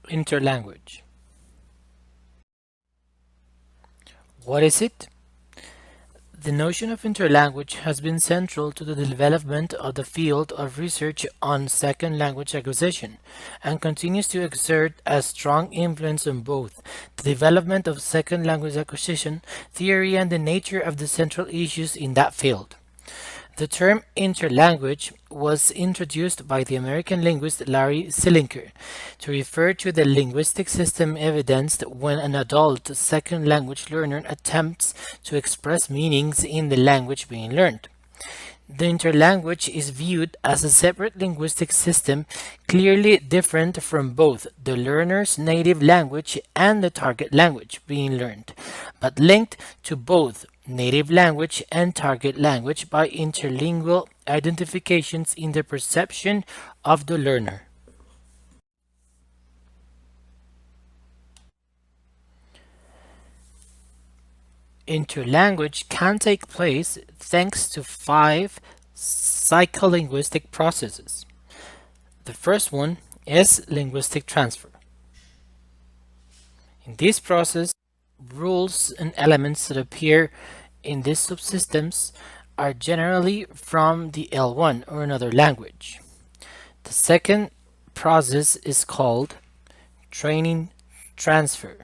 Interlanguage. What is it? The notion of interlanguage has been central to the development of the field of research on second language acquisition and continues to exert a strong influence on both the development of second language acquisition theory and the nature of the central issues in that field. The term interlanguage was introduced by the American linguist Larry Selinker to refer to the linguistic system evidenced when an adult second language learner attempts to express meanings in the language being learned. The interlanguage is viewed as a separate linguistic system clearly different from both the learner's native language and the target language being learned, but linked to both native language and target language by interlingual identifications in the perception of the learner. Interlanguage can take place thanks to five psycholinguistic processes. The first one is linguistic transfer. In this process, rules and elements that appear in these subsystems are generally from the L1 or another language. The second process is called training transfer.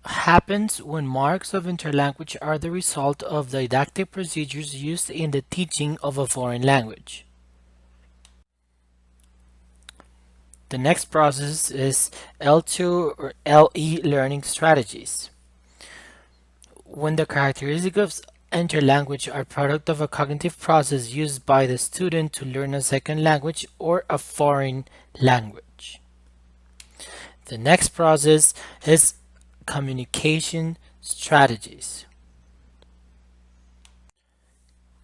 Happens when marks of interlanguage are the result of didactic procedures used in the teaching of a foreign language. The next process is L2 or LE learning strategies. When the characteristics of interlanguage are product of a cognitive process used by the student to learn a second language or a foreign language. The next process is communication strategies.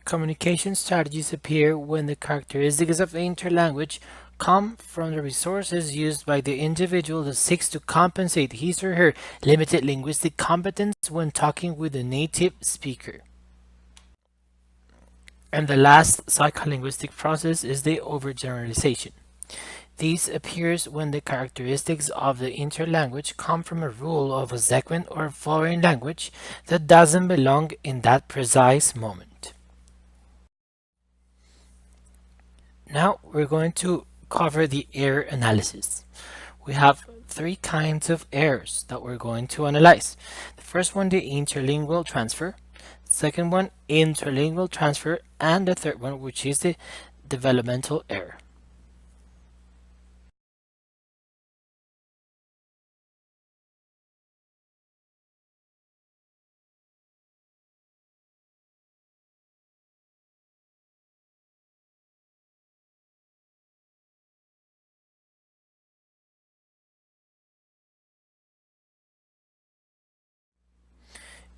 Communication strategies appear when the characteristics of the interlanguage come from the resources used by the individual that seeks to compensate his or her limited linguistic competence when talking with a native speaker. And the last psycholinguistic process is the overgeneralization. This appears when the characteristics of the interlanguage come from a rule of a second or foreign language that doesn't belong in that precise moment. Now we're going to cover the error analysis. We have three kinds of errors that we're going to analyze. The first one, the interlingual transfer. Second one, interlingual transfer. And the third one, which is the developmental error.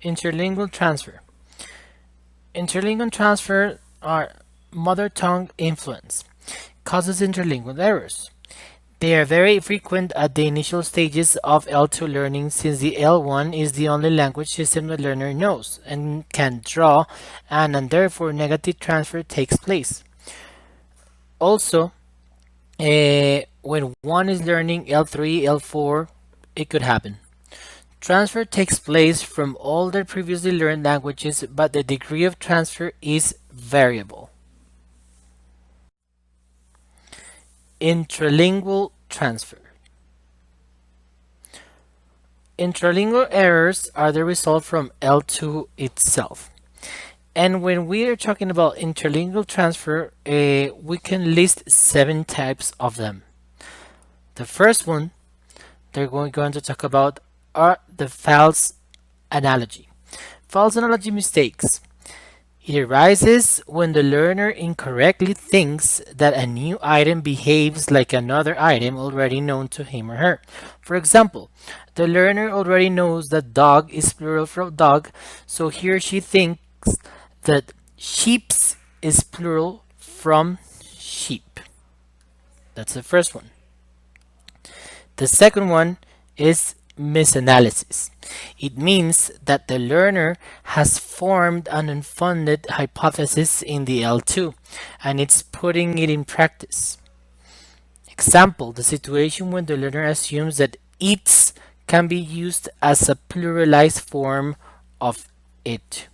Interlingual transfer. Interlingual transfer are mother tongue influence, causes interlingual errors. They are very frequent at the initial stages of L2 learning since the L1 is the only language system the learner knows and can draw, and therefore negative transfer takes place. Also, when one is learning L3, L4, it could happen. Transfer takes place from all their previously learned languages, but the degree of transfer is variable. Intralingual transfer. Intralingual errors are the result from L2 itself. And when we are talking about interlingual transfer, we can list 7 types of them. The first one they're going to talk about are the false analogy. False analogy mistakes. It arises when the learner incorrectly thinks that a new item behaves like another item already known to him or her. For example, the learner already knows that dog is plural for dog, so he or she thinks that sheeps is plural from sheep. That's the first one. The second one is misanalysis. It means that the learner has formed an unfounded hypothesis in the L2 and it's putting it in practice. Example, the situation when the learner assumes that its can be used as a pluralized form of it.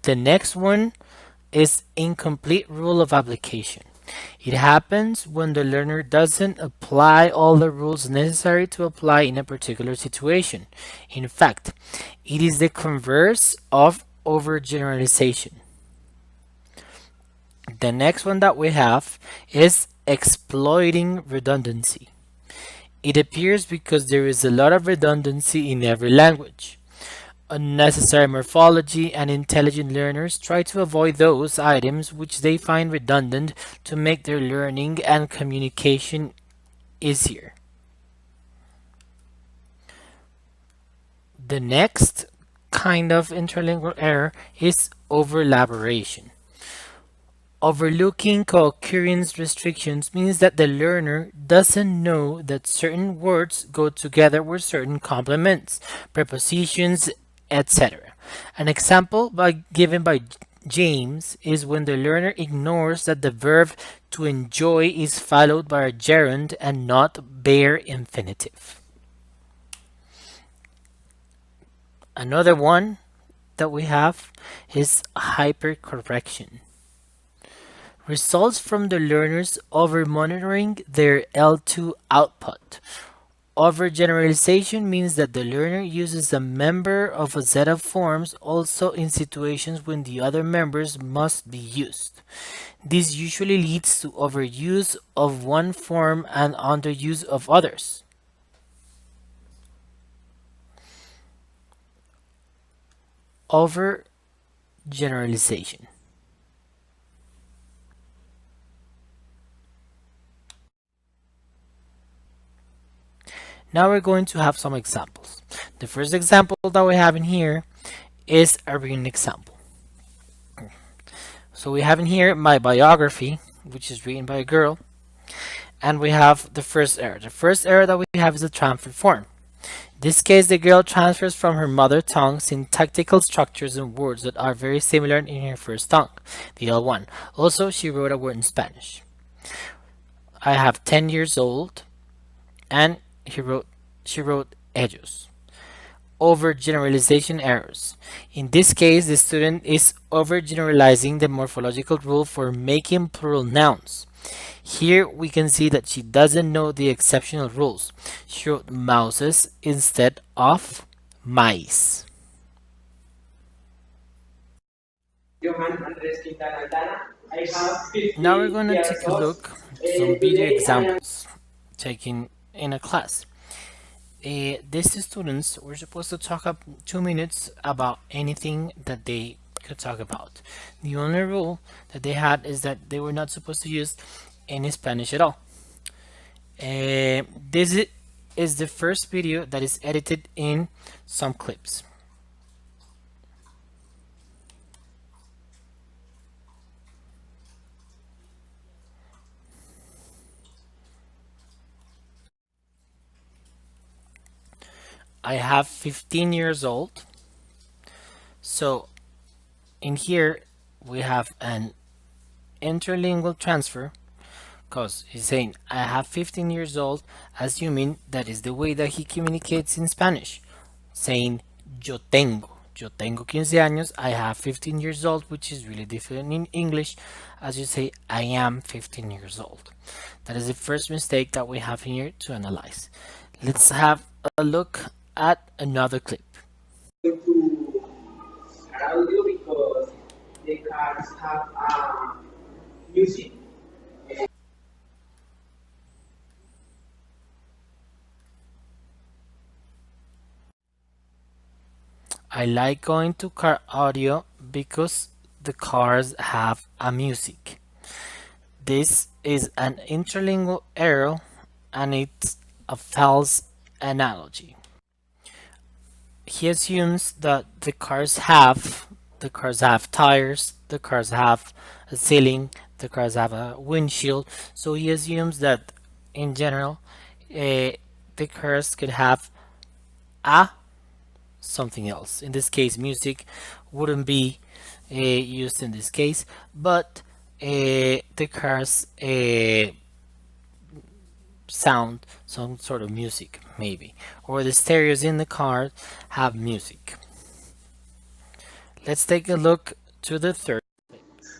The next one is incomplete rule of application. It happens when the learner doesn't apply all the rules necessary to apply in a particular situation. In fact, it is the converse of overgeneralization. The next one that we have is exploiting redundancy. It appears because there is a lot of redundancy in every language. Unnecessary morphology, and intelligent learners try to avoid those items which they find redundant to make their learning and communication easier. The next kind of interlingual error is overlaboration. Overlooking co-occurrence restrictions means that the learner doesn't know that certain words go together with certain complements, prepositions, etc. An example given by James is when the learner ignores that the verb to enjoy is followed by a gerund and not bare infinitive. Another one that we have is hypercorrection. Results from the learners over-monitoring their L2 output. Overgeneralization means that the learner uses a member of a set of forms also in situations when the other members must be used. This usually leads to overuse of one form and underuse of others. Overgeneralization. Now we're going to have some examples. The first example that we have in here is a written example. So we have in here my biography, which is written by a girl, and we have the first error. The first error that we have is a transfer form. In this case, the girl transfers from her mother tongue syntactical structures and words that are very similar in her first tongue, the L1. Also, she wrote a word in Spanish. I have 10 years old, and she wrote ellos. Overgeneralization errors. In this case, the student is overgeneralizing the morphological rule for making plural nouns. Here we can see that she doesn't know the exceptional rules. She wrote mouses instead of mice. Now we're going to take a look at some video examples taken in a class. These students were supposed to talk up 2 minutes about anything that they could talk about. The only rule that they had is that they were not supposed to use any Spanish at all. This is the first video that is edited in some clips. I have 15 years old. So in here we have an interlingual transfer because he's saying I have 15 years old, assuming that is the way that he communicates in Spanish, saying yo tengo 15 años, I have 15 years old, which is really different in English as you say I am 15 years old. That is the first mistake that we have here to analyze. Let's have a look at another clip. To audio because the cars have music. I like going to car audio because the cars have a music. This is an interlingual error and it's a false analogy. He assumes that the cars have tires, the cars have a ceiling, the cars have a windshield, so he assumes that in general the cars could have a something else. In this case, music wouldn't be used in this case, but the cars sound, some sort of music, maybe. Or the stereos in the car have music. Let's take a look to the third.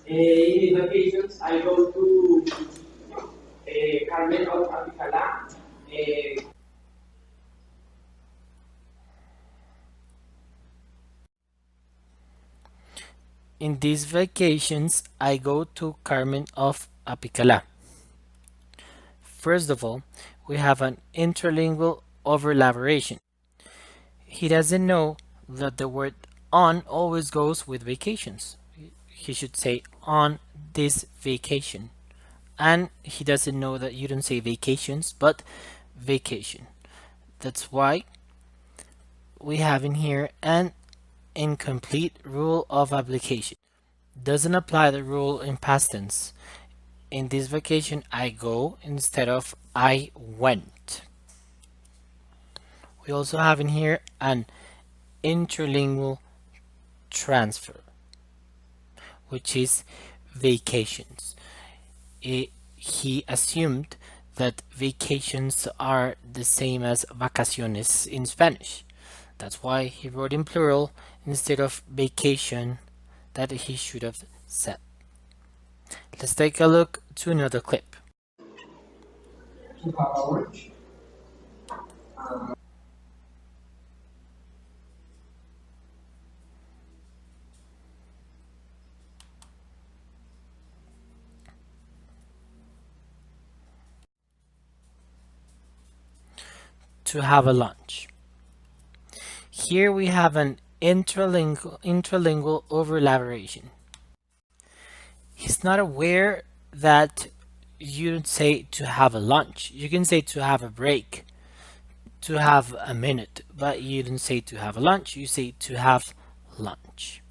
In these vacations, I go to Carmen of Apicalá. In these vacations, I go to Carmen of Apicalá. First of all, we have an interlingual overlappation. He doesn't know that the word on always goes with vacations. He should say on this vacation. And he doesn't know that you don't say vacations, but vacation. That's why we have in here an incomplete rule of application. Doesn't apply the rule in past tense. In this vacation, I go instead of I went. We also have in here an interlingual transfer, which is vacations. He assumed that vacations are the same as vacaciones in Spanish. That's why he wrote in plural instead of vacation that he should have said. Let's take a look to another clip. To have a lunch. To have a lunch. Here we have an interlingual overlappation. He's not aware that you don't say to have a lunch. You can say to have a break, to have a minute, but you don't say to have a lunch, you say to have lunch.